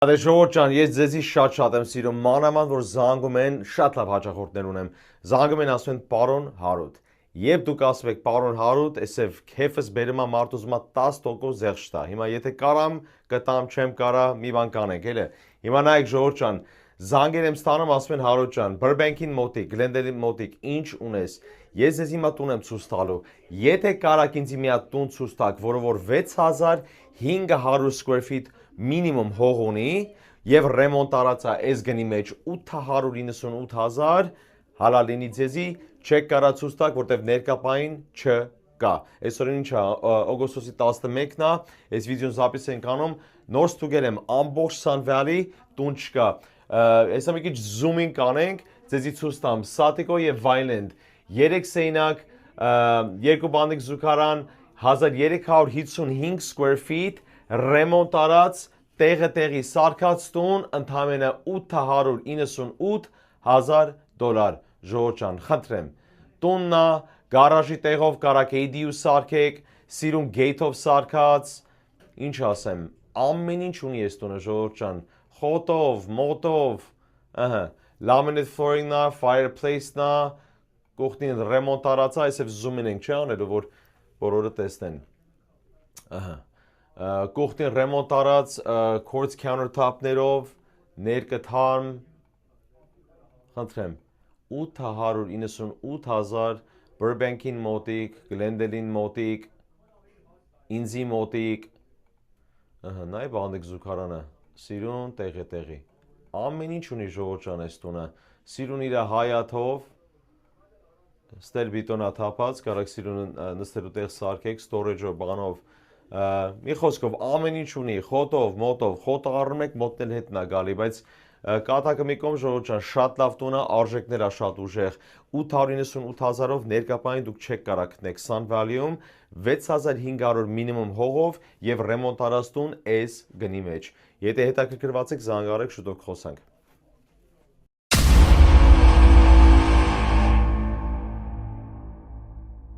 Դե ժողովուրդ ջան, ես ձեզի շատ եմ սիրում, մանավանդ որ զանգում են, շատ լավ հաճախորդներ ունեմ, զանգում են ասում են պարոն Հարութ, երբ դուք ասում եք պարոն Հարութ, այսև քեֆս բերում է մարդ ուզում է 10% զեղչ տա, հիմա եթե կարամ, կտամ, չեմ կարա, մի բան կանենք, էլի, հիմա նայեք ժողովուրդ ջան, զանգեր եմ ստանում, ասում են Հարութ ջան, Burbank-ին մոտիկ, Glendale-ի մոտիկ, ինչ ունես, ես ձեզ հիմա տուն եմ ցույց տալու, եթե կարաք ինձ մի հատ տուն ցույց տաք, որը որ 6500 square feet minimum հող ունի եւ ռեմոնտ արած է այս գնի մեջ 898,000 հալա լինի ձեզի չեք կարա ցույց տաք որտեվ ներկապային չկա այսօր ինչ է օգոստոսի 11-ն է այս վիդեոն զապիս ենք անում նոր ստուգել եմ ամբողջ Sun Valley տուն չկա այսա մի քիչ zoom-ին կանենք ձեզի ցույց տամ Satico եւ Vineland 3 սենյակ երկու բանիկ զուգարան 1355 square feet ռեմոնտ արած տեղի սարքած տուն ընդամենը $898,000 ժողովուրդ ջան խնդրեմ տուննա գարաժի տեղով կարաք ADU սարքեք սիրուն գեյթով սարքած ինչ ասեմ ամեն ինչ ունի այս տունը ժողովուրդ ջան խոտով մոտով ըհը laminate flooring-ն է fireplace-ն է կողքին ռեմոնտ արած է այսպես zoom-ին ենք չի անելու որ բոլորը տեսնեն ըհը կողքին ռեմոնտ արած quartz countertop-ներով ներկթարմ խնդրեմ 898,000 Burbank-ին մոտիկ Glendale-ին մոտիկ ինձի մոտիկ ըհը նայ բանդիկ զուգարանը սիրուն տեղի ամեն ինչ ունի ժողովուրդ ջան այս տունը սիրուն իր հայաթով ստել բիտոնա թափած կարաք սիրուն նստելու տեղ սարքեք storage-ով բանով մի խոսքով ամեն ինչ ունի խոտով մոտով խոտը առնում եք մոտնել հետն է գալի բայց կատակը մի կողմ ժողովուրդ ջան շատ լավ տուն է արժեքներ է շատ ուժեղ 898,000-ով ներկապային դուք չեք կարա գտնեք Sun Valley-ում 6500 մինիմում հողով եւ ռեմոնտ արած տուն այս գնի մեջ եթե հետաքրքրված եք զանգարեք շուտով կխոսանք